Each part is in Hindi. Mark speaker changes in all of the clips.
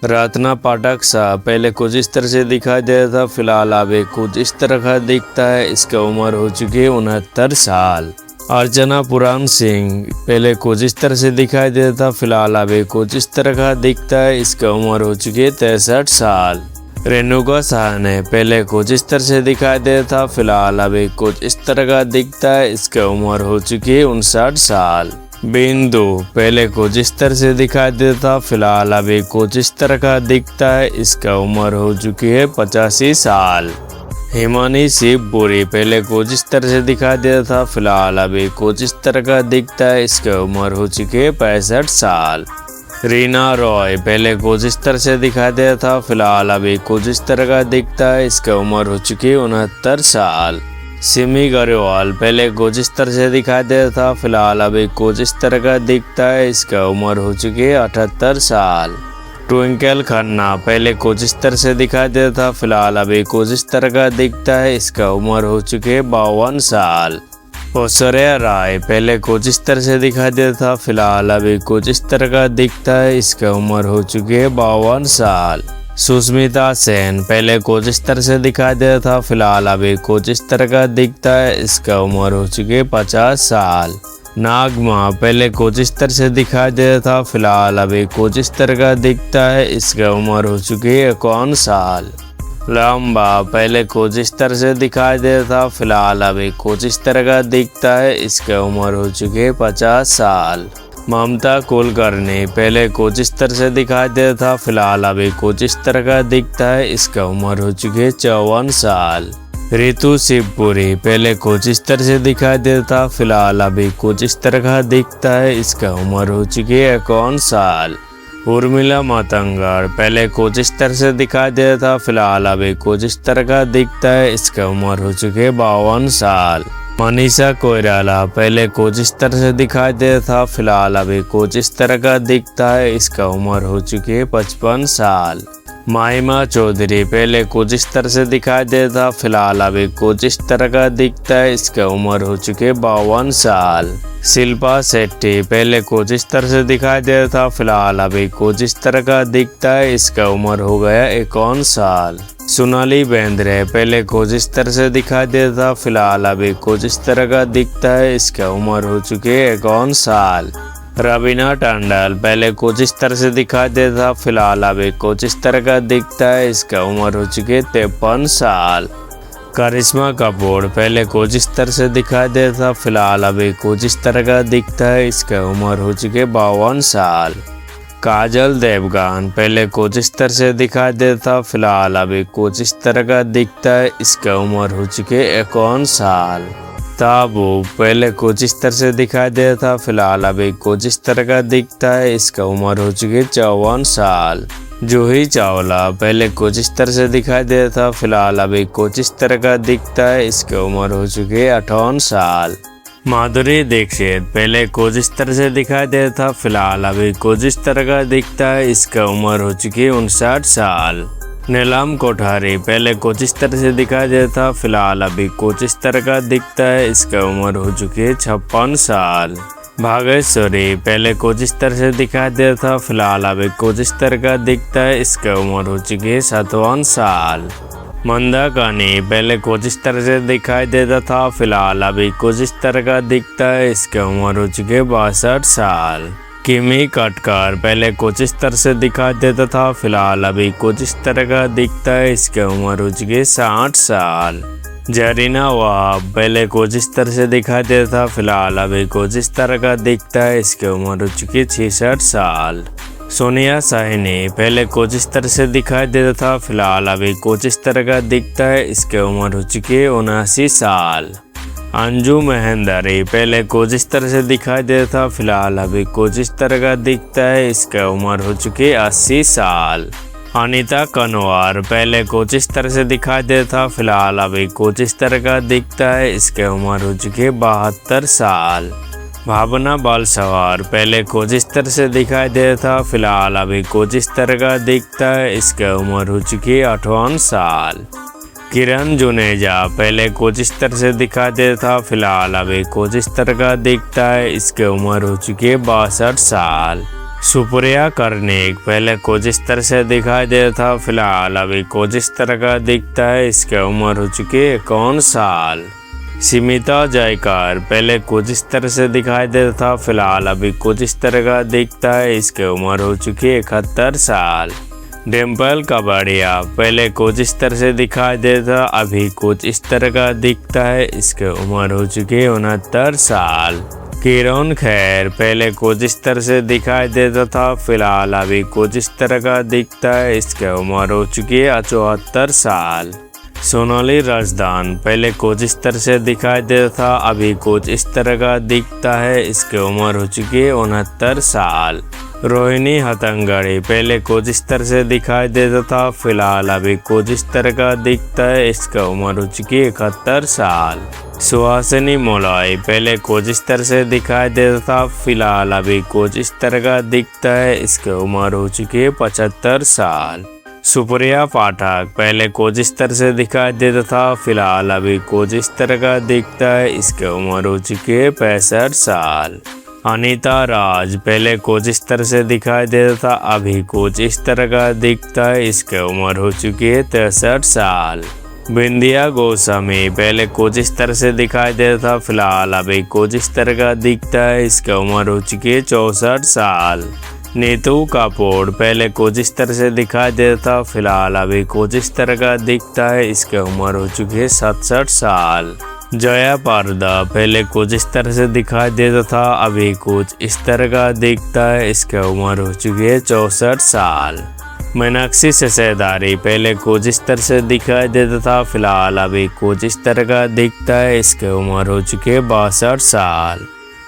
Speaker 1: रत्ना पाठक शाह पहले कुछ इस तरह से दिखाई दे रहा था, फिलहाल अब कुछ इस तरह का दिखता है। इसका उम्र हो चुकी है 69 साल। अर्चना पुराण सिंह पहले कुछ इस तरह से दिखाई दे रहा था, फिलहाल अब कुछ इस तरह का दिखता है। इसका उम्र हो चुकी है 63 साल। रेणुका साहनी पहले कुछ इस तरह से दिखाई दे रहा था, फिलहाल अब कुछ इस तरह का दिखता है। इसका उम्र हो चुकी है 59 साल। बिंदु पहले कुछ इस तरह से दिखाई देता था, फिलहाल अभी कुछ इस तरह का दिखता है। इसका उम्र हो चुकी है 85 साल। हिमानी शिवपुरी पहले कुछ इस तरह से दिखाई देता था, फिलहाल अभी कुछ इस तरह का दिखता है। इसका उम्र हो चुकी है 65 साल। रीना रॉय पहले कुछ इस तरह से दिखाई देता था, फिलहाल अभी कुछ इस तरह का दिखता है। इसका उम्र हो चुकी है 69 साल। सिमी ग्रेवाल पहले कुछ इस तरह से दिखाई देता था, फिलहाल अभी कुछ इस तरह का दिखता है। इसका उम्र हो चुकी है 78 साल। ट्विंकल खन्ना पहले कुछ इस तरह से दिखाई देता था, फिलहाल अभी कुछ इस तरह का दिखता है। इसका उम्र हो चुकी है 52 साल। ऐश्वर्या राय पहले कुछ इस तरह से दिखाई देता था, फिलहाल अभी कुछ इस तरह का दिखता है। इसका उम्र हो चुकी है 52 साल। सुष्मिता सेन पहले कुछ इस तरह से दिखाई देता था, फिलहाल अभी कुछ इस तरह का दिखता है। इसका उम्र हो चुकी है 50 साल। नागमा पहले कुछ इस तरह से दिखाई देता था, फिलहाल अभी कुछ इस तरह का दिखता है। इसका उम्र हो चुकी है 51 साल। लंबा पहले कुछ इस तरह से दिखाई देता था, फिलहाल अभी कुछ इस तरह का दिखता है। इसका उम्र हो चुकी है 50 साल। ममता कुलकर्णी पहले कुछ इस तरह से दिखाई देता था, फिलहाल अभी कुछ इस तरह का दिखता है। इसका उम्र हो चुकी है 54 साल। रितु शिवपुरी पहले कुछ इस तरह से दिखाई देता था, फिलहाल अभी कुछ इस तरह का दिखता है। इसका उम्र हो चुकी है 51 साल। उर्मिला मातंगड़ पहले कुछ इस तरह से दिखाई देता था, फिलहाल अभी कुछ इस तरह का दिखता है। इसका उम्र हो चुकी है 52 साल। मनीषा कोइराला पहले कुछ इस तरह से दिखाई देता था, फिलहाल अभी कुछ इस तरह का दिखता है। इसका उम्र हो चुकी है 55 साल। माहिमा चौधरी पहले कुछ इस तरह से दिखाई देता था, फिलहाल अभी कुछ इस तरह का दिखता है। इसका उम्र हो चुकी है 52 साल। शिल्पा शेट्टी पहले कुछ इस तरह से दिखाई देता था, फिलहाल अभी कुछ इस तरह का दिखता है। इसका उम्र हो गया 51 साल। सोनाली बेंद्रे पहले कुछ इस तरह से दिखाई देता था, फिलहाल अभी कुछ इस तरह का दिखता है। इसका उम्र हो चुकी है 51 साल। रवीना टंडन पहले कुछ इस तरह से दिखाई देता था, फिलहाल अभी कुछ इस तरह का दिखता है। इसका उम्र हो चुकी है 53 साल। करिश्मा कपूर पहले कुछ इस तरह से दिखाई देता था, फिलहाल अभी कुछ इस तरह का दिखता है। इसका उम्र हो चुकी है 52 साल। काजल देवगन पहले कुछ इस तरह से दिखाई देता था, फिलहाल अभी कुछ इस तरह का दिखता है। इसका उम्र हो चुकी है 51 साल। ताबू पहले कुछ इस तरह से दिखाई देता था, फिलहाल अभी कुछ इस तरह का दिखता है। इसका उम्र हो चुकी है 54 साल। जूही चावला पहले कुछ इस तरह से दिखाई देता था, फिलहाल अभी कुछ इस तरह का दिखता है। इसकी उम्र हो चुकी है 58 साल। माधुरी दीक्षित पहले कुछ इस तरह से दिखाई देता था, फिलहाल अभी कुछ इस तरह का दिखता है। इसका उम्र हो चुकी है 59 साल। नीलम कोठारी पहले कुछ इस तरह से दिखाई देता था, फिलहाल अभी कुछ इस तरह का दिखता है। इसका उम्र हो चुकी है 56 साल। भागेश्वरी पहले कुछ इस तरह से दिखाई देता था, फिलहाल अभी कुछ इस तरह का दिखता है। इसका उम्र हो चुकी है 57 साल। मंदाकिनी पहले कुछ इस तरह से दिखाई देता था, फिलहाल अभी कुछ इस तरह का दिखता है। इसका उम्र हो चुकी है 62 साल। किमी कटकर पहले कुछ इस तरह से दिखाई देता था, फिलहाल अभी कुछ इस तरह का दिखता है। इसकी उम्र हो चुकी है 60 साल। जरीना वहाब पहले कुछ इस तरह से दिखाई देता था, फिलहाल अभी कुछ इस तरह का दिखता है। इसकी उम्र हो चुकी है 66 साल। सोनिया साहनी पहले कुछ इस तरह से दिखाई देता था, फिलहाल अभी कुछ इस तरह का दिखता है। इसकी उम्र हो चुकी है 79 साल। अंजू महेंद्री पहले कुछ इस तरह से दिखाई देता था, फिलहाल अभी कुछ इस तरह का दिखता है। इसकी उम्र हो चुकी है 80 साल। अनीता कनवार पहले कुछ इस तरह से दिखाई देता था, फिलहाल अभी कुछ इस तरह का दिखता है। इसकी उम्र हो चुकी है 72 साल। भावना बालसवार पहले कुछ इस तरह से दिखाई देता था, फिलहाल अभी कुछ इस तरह का दिखता है। इसकी उम्र हो चुकी है 58 साल। किरण जुनेजा पहले कुछ इस तरह से दिखाई देता था, फिलहाल अभी कुछ इस तरह का दिखता है। इसकी उम्र हो चुकी है 62 साल। सुप्रिया कर्णिक पहले कुछ इस तरह से दिखाई देता था, फिलहाल अभी कुछ इस तरह का दिखता है। इसकी उम्र हो चुकी है 51 साल। सीमिता जयकर पहले कुछ इस तरह से दिखाई देता था, फिलहाल अभी कुछ इस तरह का दिखता है। इसकी उम्र हो चुकी है 71 साल। डिम्पल कबाड़िया पहले कुछ इस तरह से दिखाई देता था, अभी कुछ इस तरह का दिखता है। इसकी उम्र हो चुकी है 69 साल। किरण खैर पहले कुछ इस तरह से दिखाई देता था, फिलहाल अभी कुछ इस तरह का दिखता है। इसकी उम्र हो चुकी है 74 साल। सोनाली राजदान पहले कुछ इस तरह से दिखाई देता था, अभी कुछ इस तरह का दिखता है। इसकी उम्र हो चुकी है 69 साल। रोहिणी हतंगड़ी पहले कुछ इस तरह से दिखाई देता था, फिलहाल अभी कुछ इस तरह का दिखता है। इसका उम्र हो चुकी है 71 साल। सुहासिनी मोलाई पहले कुछ इस तरह से दिखाई देता था, फिलहाल अभी कुछ इस तरह का दिखता है। इसकी उम्र हो चुकी है 75 साल। सुप्रिया पाठक पहले कुछ इस तरह से दिखाई देता था, फिलहाल अभी कुछ इस तरह का दिखता है। इसकी उम्र हो चुकी है 65 साल। अनीता राज पहले कुछ इस तरह से दिखाई देता था, अभी कुछ इस तरह का दिखता है। इसकी उम्र हो चुकी है 63 साल। बिंदिया गोस्वामी पहले कुछ इस तरह से दिखाई देता था, फिलहाल अभी कुछ इस तरह का दिखता है। इसकी उम्र हो चुकी है 64 साल। नीतू कपूर पहले कुछ इस तरह से दिखाई देता था, फिलहाल अभी कुछ इस तरह का दिखता है। इसकी उम्र हो चुकी है 67 साल। जया पारदा पहले कुछ इस तरह से दिखाई देता था, अभी कुछ इस तरह का दिखता है। इसकी उम्र हो चुकी है 64 साल। मीनाक्षी ससेदारी पहले कुछ इस तरह से दिखाई देता था, फिलहाल अभी कुछ इस तरह का दिखता है। इसकी उम्र हो चुकी है 62 साल।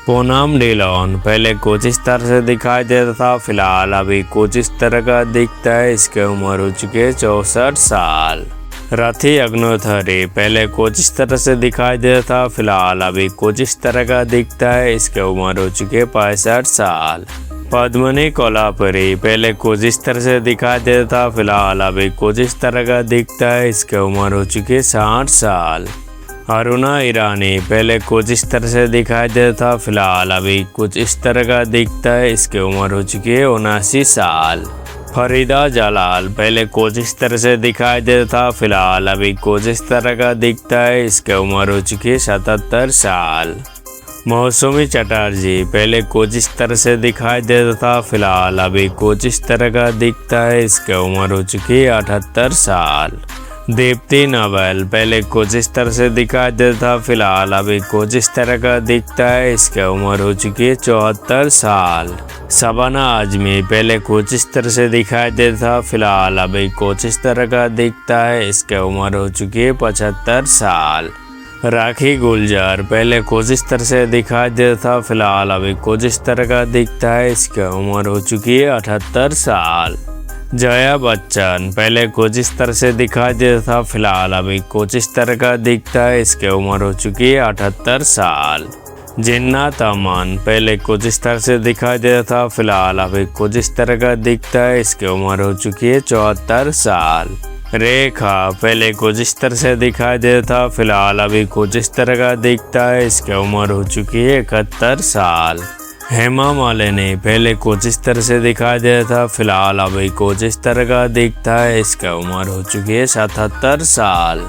Speaker 1: पूनम ढिलोन पहले कुछ इस तरह से दिखाई देता था, फिलहाल अभी कुछ इस तरह का दिखता है। इसकी उम्र हो चुकी है 64 साल। रथी अग्निहोत्री पहले कुछ इस तरह से दिखाई देता था, फिलहाल अभी कुछ इस तरह का दिखता है। इसकी उम्र हो चुकी है 65 साल। पद्मिनी कोल्हापुरी पहले कुछ इस तरह से दिखाई देता था, फिलहाल अभी कुछ इस तरह का दिखता है। इसकी उम्र हो चुकी है 60 साल। अरुणा ईरानी पहले कुछ इस तरह से दिखाई देता था, फिलहाल अभी कुछ इस तरह का दिखता है। इसकी उम्र हो चुकी है 79 साल। फरीदा जलाल पहले कुछ इस तरह से दिखाई देता था, फिलहाल अभी कुछ इस तरह का दिखता है। इसकी उम्र हो चुकी है 77 साल। मौसमी चटर्जी पहले कुछ इस तरह से दिखाई देता था, फिलहाल अभी कुछ इस तरह का दिखता है। इसकी उम्र हो चुकी है 78 साल। दीप्ति नवल पहले कुछ इस तरह से दिखाई देता था, फिलहाल अभी कुछ इस तरह का दिखता है। इसकी उम्र हो चुकी है 74 साल। शबाना आजमी पहले कुछ इस तरह से दिखाई देता था, फिलहाल अभी कुछ इस तरह का दिखता है। इसकी उम्र हो चुकी है 75 साल। राखी गुलजार पहले कुछ इस तरह से दिखाई देता था, फिलहाल अभी कुछ इस तरह का दिखता है। इसकी उम्र हो चुकी है 78 साल। जया बच्चन पहले कुछ इस तरह से दिखाई देता था, फिलहाल अभी कुछ इस तरह का दिखता है। इसकी उम्र हो चुकी है 78 साल। जिन्नात अमान पहले कुछ इस तरह से दिखाई देता था, फिलहाल अभी कुछ इस तरह का दिखता है। इसकी उम्र हो चुकी है 74 साल। रेखा पहले कुछ इस तरह से दिखाई देता था, फिलहाल अभी कुछ इस तरह का दिखता है। इसकी उम्र हो चुकी है 71 साल। हेमा मालिनी पहले कुछ इस तरह से दिखाई देता था, फिलहाल अभी कुछ इस तरह का दिखता है। इसकी उम्र हो चुकी है 77 साल।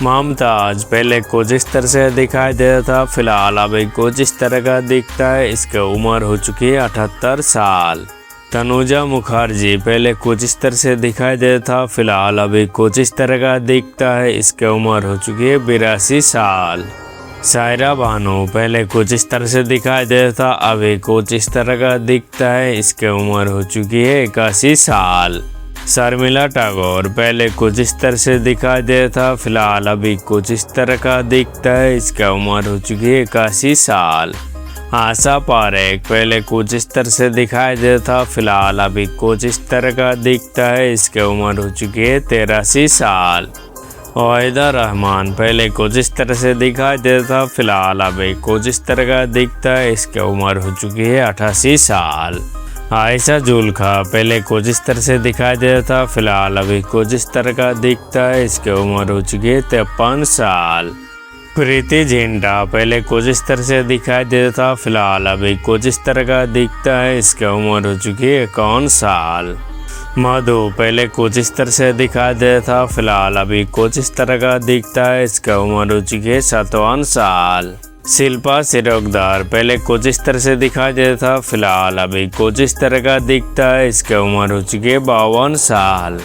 Speaker 1: मुमताज पहले कुछ इस तरह से दिखाई देता था, फिलहाल अभी कुछ इस तरह का दिखता है। इसकी उम्र हो चुकी है 78 साल। तनुजा मुखर्जी पहले कुछ इस तरह से दिखाई देता था, फिलहाल अभी कुछ इस तरह का दिखता है। इसकी उम्र हो चुकी है 82 साल। सायरा बानो पहले कुछ इस तरह से दिखाई देता था, अभी कुछ इस तरह का दिखता है। इसकी उम्र हो चुकी है 81 साल। शर्मिला टैगोर पहले कुछ इस तरह से दिखाई देता था, फिलहाल अभी कुछ इस तरह का दिखता है। इसकी उम्र हो चुकी है 81 साल। आशा पारेख पहले कुछ इस तरह से दिखाई देता था, फिलहाल अभी कुछ इस तरह का दिखता है। इसकी उम्र हो चुकी है 83 साल। वाहिदा रहमान पहले कुछ इस तरह से दिखाई देता था, फिलहाल अभी कुछ इस तरह का दिखता है। इसकी उम्र हो चुकी है 88 साल। आयशा जुल्का पहले कुछ इस तरह से दिखाई देता था, फिलहाल अभी कुछ इस तरह का दिखता है। इसकी उम्र हो चुकी है 53 साल। प्रीति झिंटा पहले कुछ इस तरह से दिखाई देता था, फिलहाल अभी कुछ इस तरह का दिखता है। इसकी उम्र हो चुकी है 51 साल। मधु पहले कुछ इस तरह से दिखाई देता था, फिलहाल अभी कुछ इस तरह का दिखता है। इसकी उम्र हो चुकी है 57 साल। शिल्पा सिरोगदार पहले कुछ इस तरह से दिखाई देता था, फिलहाल अभी कुछ इस तरह का दिखता है। इसकी उम्र हो चुकी है 52 साल।